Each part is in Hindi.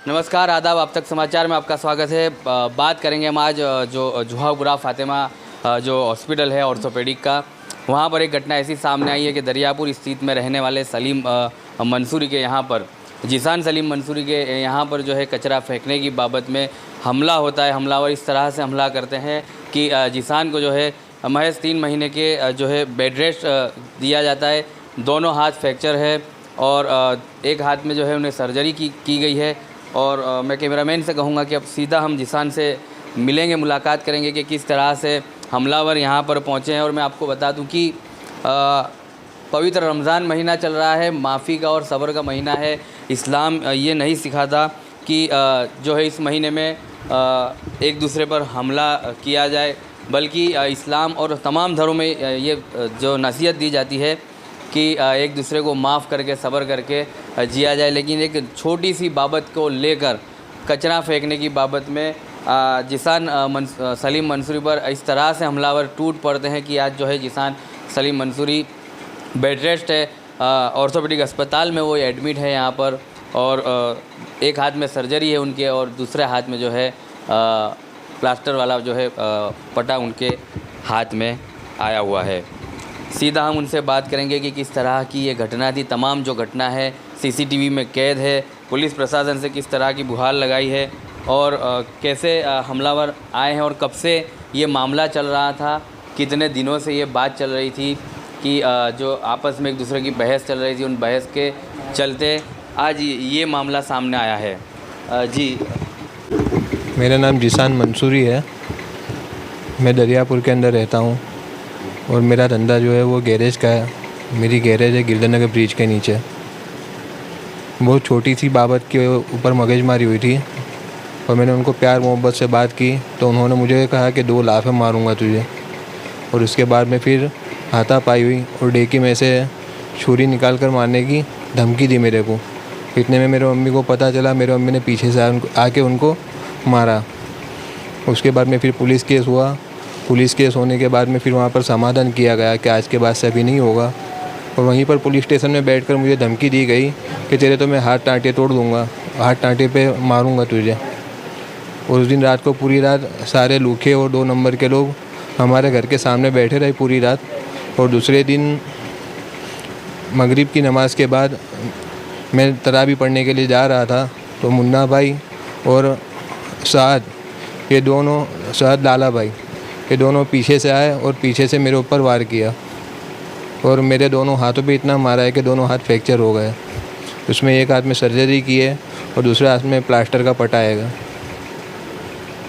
नमस्कार, आदाब। आप तक समाचार में आपका स्वागत है। बात करेंगे हम आज जो जुहागुरा फातिमा जो हॉस्पिटल है ऑर्थोपेडिक का, वहाँ पर एक घटना ऐसी सामने आई है कि दरियापुर स्थित में रहने वाले सलीम मंसूरी के यहाँ पर जीशान सलीम मंसूरी के यहाँ पर जो है कचरा फेंकने की बाबत में हमला होता है। हमलावर इस तरह से हमला करते हैं कि जीशान को जो है महज 3 महीने के जो है बेड रेस्ट दिया जाता है। दोनों हाथ फ्रैक्चर है और एक हाथ में जो है उन्हें सर्जरी की गई है। और मैं कैमरामैन से कहूँगा कि अब सीधा हम जीशान से मिलेंगे, मुलाकात करेंगे कि किस तरह से हमलावर यहाँ पर पहुँचे हैं। और मैं आपको बता दूँ कि पवित्र रमज़ान महीना चल रहा है, माफ़ी का और सब्र का महीना है। इस्लाम ये नहीं सिखाता कि जो है इस महीने में एक दूसरे पर हमला किया जाए, बल्कि इस्लाम और तमाम धर्मों में ये जो नसीहत दी जाती है कि एक दूसरे को माफ़ करके सब्र करके जिया जाए। लेकिन एक छोटी सी बाबत को लेकर कचरा फेंकने की बाबत में जीशान सलीम मंसूरी पर इस तरह से हमलावर टूट पड़ते हैं कि आज जो है जीशान सलीम मंसूरी बेड रेस्ट है, ऑर्थोपेडिक अस्पताल में वो एडमिट है यहाँ पर। और एक हाथ में सर्जरी है उनके और दूसरे हाथ में जो है प्लास्टर वाला जो है पट्टा उनके हाथ में आया हुआ है। सीधा हम उनसे बात करेंगे कि किस तरह की ये घटना थी। तमाम जो घटना है सीसीटीवी में कैद है। पुलिस प्रशासन से किस तरह की गुहार लगाई है और कैसे हमलावर आए हैं और कब से ये मामला चल रहा था, कितने दिनों से ये बात चल रही थी कि जो आपस में एक दूसरे की बहस चल रही थी, उन बहस के चलते आज ये मामला सामने आया है। जी, मेरा नाम जीशान मंसूरी है। मैं दरियापुर के अंदर रहता हूँ और मेरा धंधा जो है वो गैरेज का है। मेरी गैरेज है गिरधरनगर ब्रिज के नीचे। बहुत छोटी सी बाबत के ऊपर मगजमारी हुई थी और मैंने उनको प्यार मोहब्बत से बात की तो उन्होंने मुझे कहा कि 2 लाफ़ें मारूंगा तुझे। और उसके बाद में फिर हाथापाई हुई और डेकी में से छुरी निकाल कर मारने की धमकी दी मेरे को। इतने में मेरे मम्मी को पता चला, मेरे मम्मी ने पीछे से आके उनको मारा। उसके बाद में फिर पुलिस केस हुआ। पुलिस केस होने के बाद में फिर वहाँ पर समाधान किया गया कि आज के बाद से अभी नहीं होगा। और वहीं पर पुलिस स्टेशन में बैठकर मुझे धमकी दी गई कि तेरे तो मैं हाथ टाँटे तोड़ दूँगा, हाथ टाँटे पे मारूँगा तुझे। उस दिन रात को पूरी रात सारे लूखे और 2 नंबर के लोग हमारे घर के सामने बैठे रहे पूरी रात। और दूसरे दिन मगरिब की नमाज़ के बाद मैं तरावी पढ़ने के लिए जा रहा था तो मुन्ना भाई और साद, ये दोनों, साद लाला भाई, ये दोनों पीछे से आए और पीछे से मेरे ऊपर वार किया और मेरे दोनों हाथों पे इतना मारा है कि दोनों हाथ फ्रैक्चर हो गए। उसमें एक हाथ में सर्जरी की है और दूसरे हाथ में प्लास्टर का पट्टा आएगा।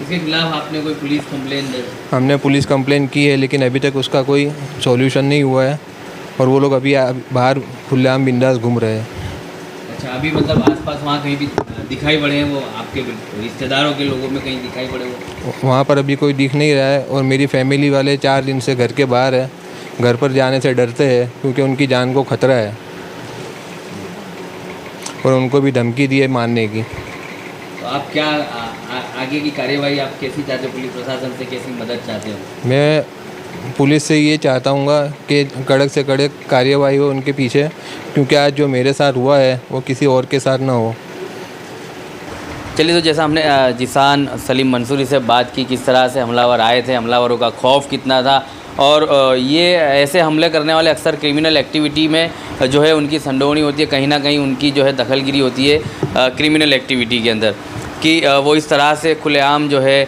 इसके खिलाफ आपने कोई पुलिस कंप्लेन दी? हमने पुलिस कंप्लेन की है लेकिन अभी तक उसका कोई सॉल्यूशन नहीं हुआ है और वो लोग अभी बाहर खुलेआम बिंदास घूम रहे हैं। अच्छा, अभी मतलब आसपास वहाँ कहीं भी दिखाई पड़े हैं वो आपके रिश्तेदारों के लोगों में कहीं दिखाई पड़े वो? वहाँ पर अभी कोई दिख नहीं रहा है और मेरी फैमिली वाले 4 दिन से घर के बाहर है। घर पर जाने से डरते हैं क्योंकि उनकी जान को खतरा है और उनको भी धमकी दी है मारने की। तो आप क्या आगे की कार्यवाही आप कैसी चाहते हो? पुलिस प्रशासन से कैसी मदद चाहते हो? मैं पुलिस से ये चाहता हूँ कि कड़क से कड़क कार्यवाही हो उनके पीछे, क्योंकि आज जो मेरे साथ हुआ है वो किसी और के साथ ना हो। चलिए, तो जैसा हमने जीशान सलीम मंसूरी से बात की, किस तरह से हमलावर आए थे, हमलावरों का खौफ कितना था और ये ऐसे हमले करने वाले अक्सर क्रिमिनल एक्टिविटी में जो है उनकी संडोवनी होती है, कहीं ना कहीं उनकी जो है दखलगिरी होती है क्रिमिनल एक्टिविटी के अंदर, कि वो इस तरह से खुलेआम जो है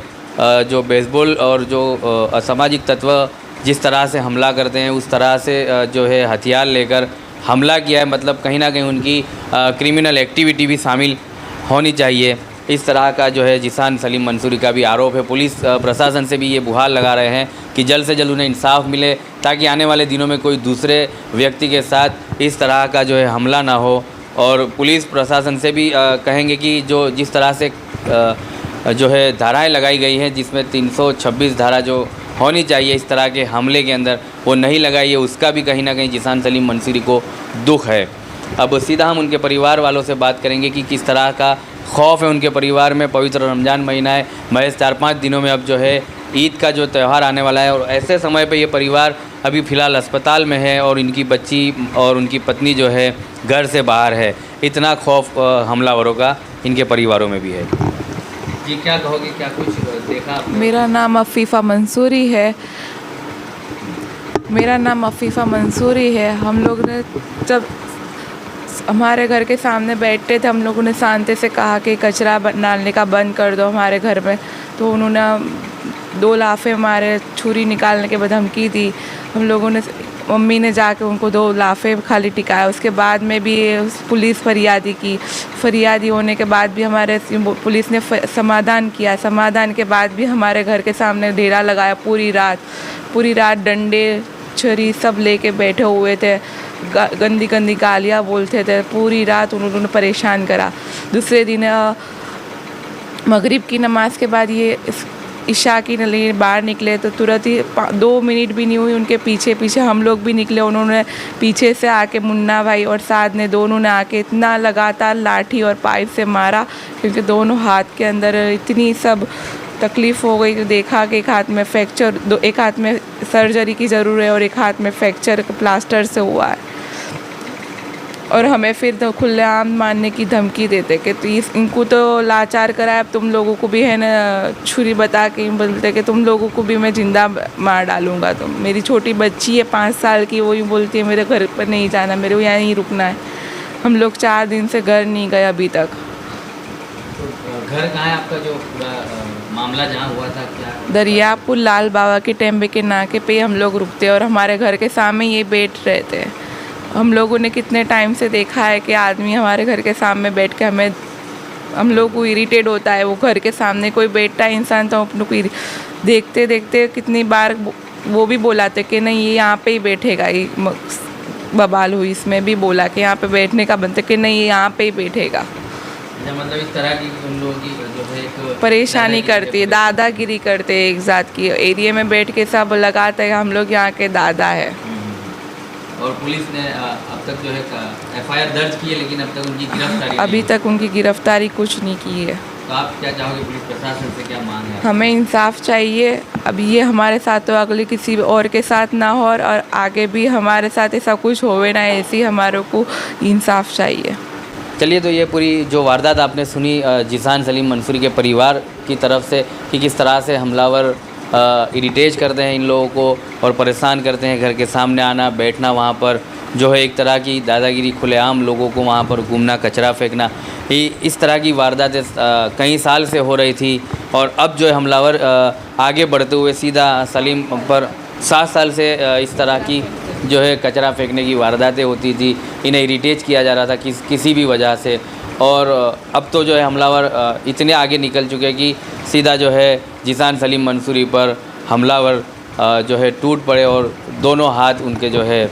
जो बेसबॉल और जो असामाजिक तत्व जिस तरह से हमला करते हैं उस तरह से जो है हथियार लेकर हमला किया है। मतलब कहीं ना कहीं उनकी क्रिमिनल एक्टिविटी भी शामिल होनी चाहिए। इस तरह का जो है जीशान सलीम मंसूरी का भी आरोप है। पुलिस प्रशासन से भी ये गुहार लगा रहे हैं कि जल्द से जल्द उन्हें इंसाफ मिले ताकि आने वाले दिनों में कोई दूसरे व्यक्ति के साथ इस तरह का जो है हमला ना हो। और पुलिस प्रशासन से भी कहेंगे कि जो जिस तरह से जो है धाराएं लगाई गई हैं, जिसमें 326 धारा जो होनी चाहिए इस तरह के हमले के अंदर, वो नहीं लगाई है, उसका भी कहीं ना कहीं जीशान सलीम मंसूरी को दुख है। अब सीधा हम उनके परिवार वालों से बात करेंगे कि किस तरह का खौफ है उनके परिवार में। पवित्र रमज़ान महीना है, महज 4-5 दिनों में अब जो है ईद का जो त्यौहार आने वाला है और ऐसे समय पे ये परिवार अभी फ़िलहाल अस्पताल में है और इनकी बच्ची और उनकी पत्नी जो है घर से बाहर है। इतना खौफ हमलावरों का इनके परिवारों में भी है। जी क्या कहोगे, क्या कुछ देखा आपने? मेरा नाम अफ़ीफ़ा मंसूरी है। हम लोग ने जब हमारे घर के सामने बैठते थे, हम लोगों ने शांति से कहा कि कचरा डालने का बंद कर दो हमारे घर में, तो उन्होंने 2 लाफ़े मारे, छुरी निकालने के बाद धमकी दी। हम लोगों ने, मम्मी ने जाके उनको 2 लाफ़े खाली टिकाया। उसके बाद में भी पुलिस फरियादी होने के बाद भी हमारे पुलिस ने समाधान किया। समाधान के बाद भी हमारे घर के सामने डेरा लगाया। पूरी रात डंडे छुरी सब लेके बैठे हुए थे, गंदी गंदी गालियाँ बोलते थे। पूरी रात उन्होंने परेशान करा। दूसरे दिन मगरिब की नमाज के बाद ये इशा की लिए बाहर निकले तो तुरंत ही 2 मिनट भी नहीं हुई, उनके पीछे हम लोग भी निकले। उन्होंने पीछे से आके मुन्ना भाई और साथ ने दोनों ने आके इतना लगातार लाठी और पाइप से मारा, क्योंकि दोनों हाथ के अंदर इतनी सब तकलीफ़ हो गई कि देखा कि एक हाथ में फ्रैक्चर, एक हाथ में सर्जरी की ज़रूरत है और एक हाथ में फ्रैक्चर प्लास्टर से हुआ है। और हमें फिर तो खुलेआम मारने की धमकी देते कि तो इनको तो लाचार करा है, अब तुम लोगों को भी है ना छुरी बता के बोलते कि तुम लोगों को भी मैं ज़िंदा मार डालूँगा। तो मेरी छोटी बच्ची है 5 साल की, वही बोलती है मेरे घर पर नहीं जाना, मेरे को यहाँ ही रुकना है। हम लोग 4 दिन से घर नहीं गए अभी तक। तो घर कहाँ है आपका, जो पूरा मामला जहाँ हुआ था? क्या दरियापुर लाल बाबा के टेम्बे के नाके पे हम लोग रुकते और हमारे घर के सामने ये बैठ रहे थे। हम लोगों ने कितने टाइम से देखा है कि आदमी हमारे घर के सामने बैठ के हम लोग को इरिटेट होता है। वो घर के सामने कोई बैठता है इंसान तो अपने को देखते देखते कितनी बार वो भी बोलाते कि नहीं ये यहाँ पे ही बैठेगा। ये बवाल हुई, इसमें भी बोला कि यहाँ पे बैठने का बनता कि नहीं ये यहाँ पे ही बैठेगा। मतलब इस तरह की उन लोगों की जो है एक परेशानी करती है, दादागिरी करते हैं। एक ज़ात की एरिया में बैठ के सब लगाता है हम लोग यहाँ के दादा है। और पुलिस ने अब तक जो है FIR दर्ज की है, लेकिन अब तक उनकी गिरफ्तारी अभी तक उनकी गिरफ्तारी कुछ नहीं की है। तो आप क्या चाहोगे, पुलिस प्रशासन से क्या मांग है? हमें इंसाफ चाहिए। अब ये हमारे साथ तो अगले किसी और के साथ ना हो और आगे भी हमारे साथ ऐसा कुछ होवे ना, ऐसी हमारे को इंसाफ चाहिए। चलिए, तो ये पूरी जो वारदात आपने सुनी जिसान सलीम मंसूरी के परिवार की तरफ से कि किस तरह से हमलावर इरिटेट करते हैं इन लोगों को और परेशान करते हैं। घर के सामने आना बैठना, वहाँ पर जो है एक तरह की दादागिरी, खुलेआम लोगों को वहाँ पर घूमना, कचरा फेंकना, इस तरह की वारदातें कई साल से हो रही थी। और अब जो है हमलावर आगे बढ़ते हुए सीधा सलीम पर 7 साल से इस तरह की जो है कचरा फेंकने की वारदातें होती थी। इन्हें इरिटेट किया जा रहा था किसी भी वजह से। और अब तो जो है हमलावर इतने आगे निकल चुके हैं कि सीधा जो है जिसान सलीम मंसूरी पर हमलावर जो है टूट पड़े और दोनों हाथ उनके जो है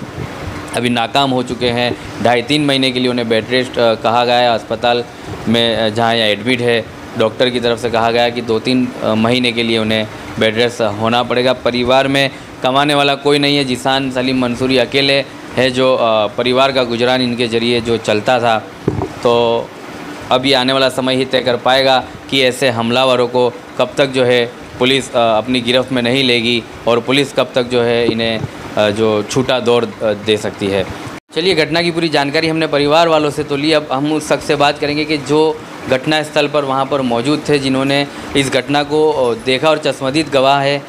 अभी नाकाम हो चुके हैं। 2.5-3 महीने के लिए उन्हें बेड रेस्ट कहा गया है अस्पताल में, जहाँ यहाँ एडमिट है। डॉक्टर की तरफ से कहा गया कि 2-3 महीने के लिए उन्हें बेड रेस्ट होना पड़ेगा। परिवार में कमाने वाला कोई नहीं है, जिसान सलीम मंसूरी अकेले है जो परिवार का गुजरान इनके ज़रिए जो चलता था। तो अब ये आने वाला समय ही तय कर पाएगा कि ऐसे हमलावरों को कब तक जो है पुलिस अपनी गिरफ्त में नहीं लेगी और पुलिस कब तक जो है इन्हें जो छूटा दौर दे सकती है। चलिए, घटना की पूरी जानकारी हमने परिवार वालों से तो ली। अब हम उस शख्स से बात करेंगे कि जो घटना स्थल पर वहाँ पर मौजूद थे, जिन्होंने इस घटना को देखा और चश्मदीद गवाह है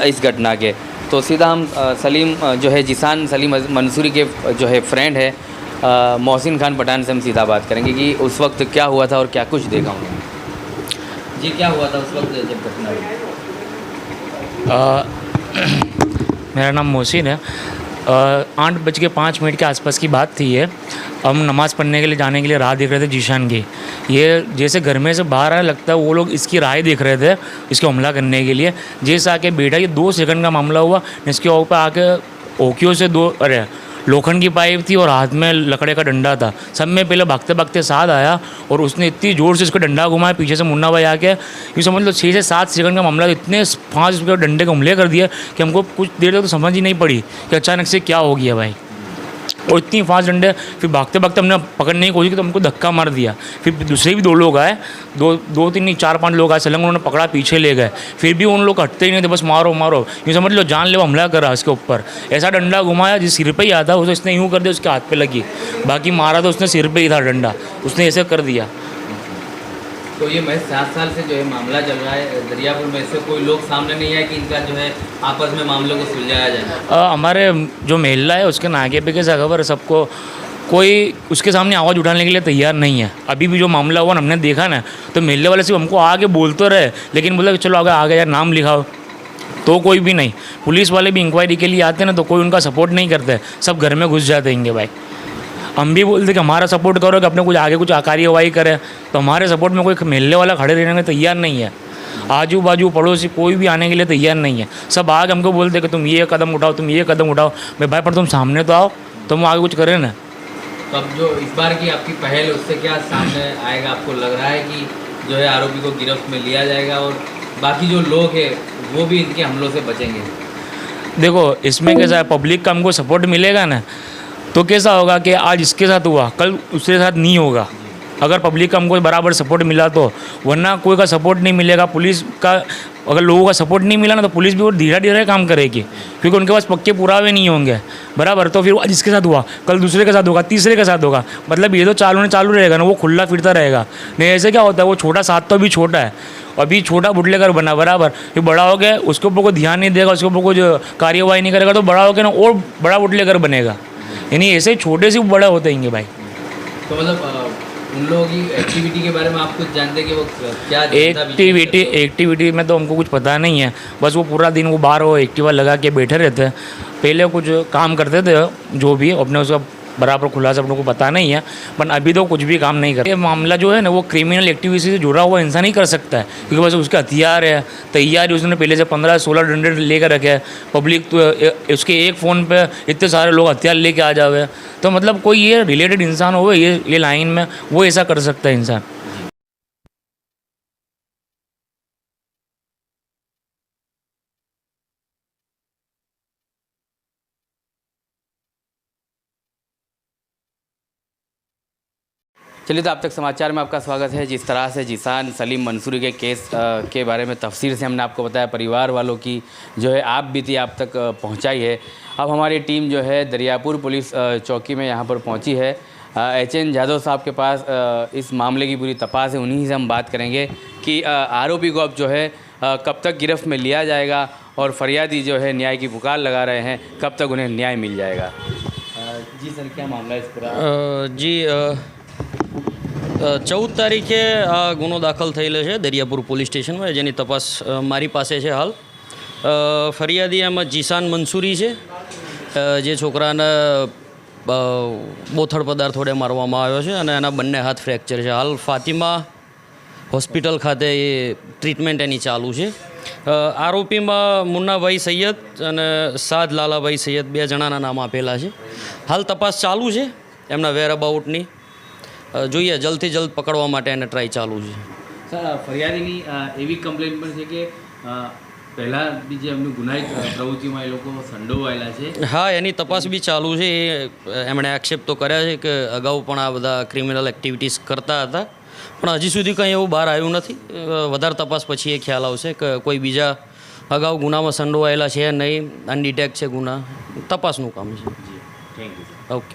इस घटना के। तो सीधा हम सलीम जो है जिसान सलीम मंसूरी के जो है फ्रेंड है मोहसिन खान पठान से हम सीधा बात करेंगे कि उस वक्त क्या हुआ था और क्या कुछ देखा उन्होंने। जी, क्या हुआ था उस वक्त जब घटना हुई? मेरा नाम मोहसिन है। 8:05 के आसपास की बात थी ये। हम नमाज़ पढ़ने के लिए जाने के लिए राह देख रहे थे जीशान की। ये जैसे घर में से बाहर आया, लगता है वो लोग इसकी राह देख रहे थे इसको हमला करने के लिए। जैसे आके बैठा, ये 2 सेकंड का मामला हुआ। इसके ऊपर आके ओकियो से 2 लोखंड की पाइप थी और हाथ में लकड़े का डंडा था। सब में पहले भागते भागते साथ आया और उसने इतनी ज़ोर से उसको डंडा घुमाया, पीछे से मुन्ना भाई आके, ये समझ लो 6 से 7 सेकंड का मामला। इतने 5 डंडे को हमले कर दिए कि हमको कुछ देर तक तो समझ ही नहीं पड़ी कि अचानक से क्या हो गया भाई। और इतनी फास्ट डंडे, फिर भागते भागते हमने पकड़ने की कोशिश की तो हमको धक्का मार दिया। फिर दूसरे भी 2 लोग आए, दो तीन नहीं 4-5 लोग आए सलंग, उन्होंने पकड़ा, पीछे ले गए। फिर भी उन लोग हटते ही नहीं थे, बस मारो मारो, यूँ समझ लो जानलेवा हमला करा इसके ऊपर। ऐसा डंडा घुमाया जिस सिर पे ही आता उसे इसने यूँ कर दिया, उसके हाथ पे लगी, बाकी मारा तो उसने सिर पे ही था डंडा, उसने ऐसे कर दिया। तो ये महज 7 साल से जो है मामला चल रहा है दरियापुर में, से कोई लोग सामने नहीं आए कि इनका जो है आपस में मामलों को सुलझाया जाए? हमारे जो महिला है उसके नाके पे कैसा खबर है सबको, कोई उसके सामने आवाज़ उठाने के लिए तैयार नहीं है। अभी भी जो मामला हुआ हमने देखा ना, तो महिला वाले सिर्फ हमको आगे बोलते रहे, लेकिन बोला चलो आगे आगे यार नाम लिखाओ, तो कोई भी नहीं। पुलिस वाले भी इंक्वायरी के लिए आते हैं ना, तो कोई उनका सपोर्ट नहीं करते, सब घर में घुस जाते हैं भाई। हम भी बोलते कि हमारा सपोर्ट करो कि अपने कुछ आगे कुछ कार्यवाही करें, तो हमारे सपोर्ट में कोई मिलने वाला खड़े रहने में तैयार नहीं है। आजू बाजू पड़ोसी कोई भी आने के लिए तैयार नहीं है, सब आगे हमको बोलते कि तुम ये कदम उठाओ, तुम ये कदम उठाओ। भाई पर तुम सामने तो आओ, तुम आगे कुछ करें ना। तो अब जो इस बार की आपकी पहल, उससे क्या सामने आएगा? आपको लग रहा है कि जो है आरोपी को गिरफ्त में लिया जाएगा और बाकी जो लोग हैं वो भी इनके हमलों से बचेंगे? देखो इसमें कैसा है, पब्लिक का हमको सपोर्ट मिलेगा ना, तो कैसा होगा कि आज इसके साथ हुआ, कल उसके साथ नहीं होगा। अगर पब्लिक का हमको बराबर सपोर्ट मिला तो, वरना कोई का सपोर्ट नहीं मिलेगा। पुलिस का अगर लोगों का सपोर्ट नहीं मिला ना, तो पुलिस भी वो धीरे धीरे काम करेगी, क्योंकि उनके पास पक्के पुरावे नहीं होंगे बराबर। तो फिर आज इसके साथ हुआ, कल दूसरे के साथ होगा, तीसरे के साथ होगा, मतलब ये तो चालू रहेगा ना, वो खुला फिरता रहेगा। नहीं ऐसे क्या होता है, वो छोटा साथ तो अभी छोटा है, अभी छोटा बुटलेकर बना बराबर, फिर बड़ा हो गया, उसके ऊपर कोई ध्यान नहीं देगा, उसके ऊपर कुछ कार्यवाही नहीं करेगा, तो बड़ा हो गया ना और बड़ा बुटलेकर बनेगा। यानी ऐसे छोटे से बड़ा होते हैं भाई। तो मतलब उन लोगों की एक्टिविटी के बारे में आप कुछ जानते हैं कि वो क्या एक्टिविटी में तो हमको कुछ पता नहीं है, बस वो पूरा दिन वो बाहर वो एक्टिवा लगा के बैठे रहते हैं। पहले कुछ काम करते थे जो भी, अपने उसका बराबर खुलासा अपने को पता नहीं है, पर अभी तो कुछ भी काम नहीं करते। ये मामला जो है ना, वो क्रिमिनल एक्टिविटी से जुड़ा हुआ इंसान ही कर सकता है, क्योंकि बस उसका हथियार है, तैयार है, उसने पहले से 15-16 डंडे लेकर रखे हैं। पब्लिक तो उसके एक फ़ोन पे इतने सारे लोग हथियार लेके आ जावे, तो मतलब कोई ये रिलेटेड इंसान हो ये लाइन में, वो ऐसा कर सकता है इंसान। चलिए, तो अब तक समाचार में आपका स्वागत है। जिस तरह से जीशान सलीम मंसूरी के केस के बारे में तफसील से हमने आपको बताया, परिवार वालों की जो है आप बीती आप तक पहुंचाई है। अब हमारी टीम जो है दरियापुर पुलिस चौकी में यहाँ पर पहुंची है। HN जादव साहब के पास इस मामले की पूरी तपास है, उन्हीं से हम बात करेंगे कि आरोपी को अब जो है कब तक गिरफ्त में लिया जाएगा और फरियादी जो है न्याय की पुकार लगा रहे हैं, कब तक उन्हें न्याय मिल जाएगा। जी सर, क्या मामला है इस पूरा? जी 14 તારીખે આ ગુનો દાખલ થયેલો છે દરિયાપુર પોલીસ સ્ટેશનમાં, જેની તપાસ મારી પાસે છે હાલ। ફરિયાદી એમાં જીશાન મંસૂરી છે, જે છોકરાને બોથડ પદાર્થ વડે મારવામાં આવ્યો છે અને એના બંને હાથ ફ્રેક્ચર છે। હાલ ફાતિમા હોસ્પિટલ ખાતે એ ટ્રીટમેન્ટ એની ચાલુ છે। આરોપીમાં મુન્નાભાઈ સૈયદ અને સાદ લાલાભાઈ સૈયદ 2 જણાના નામ આપેલા છે। હાલ તપાસ ચાલુ છે એમના વેરઅબાઉટની, જોઈએ જલ્દથી જલ્દ પકડવા માટે એને ટ્રાય ચાલુ છે। સર, ફરિયાદીની એવી કમ્પ્લેન પણ છે કે પહેલાં બી જે એમની ગુનાહિત પ્રવૃત્તિમાં એ લોકો સંડોવાયેલા છે। હા, એની તપાસ બી ચાલુ છે। એમણે આક્ષેપ તો કર્યા છે કે અગાઉ પણ આ બધા ક્રિમિનલ એક્ટિવિટીઝ કરતા હતા, પણ હજી સુધી કંઈ એવું બહાર આવ્યું નથી। વધારે તપાસ પછી એ ખ્યાલ આવશે કે કોઈ બીજા અગાઉ ગુનામાં સંડોવાયેલા છે નહીં, અનડિટેક્ટ છે ગુના, તપાસનું કામ છે। Thank you. ઓકે।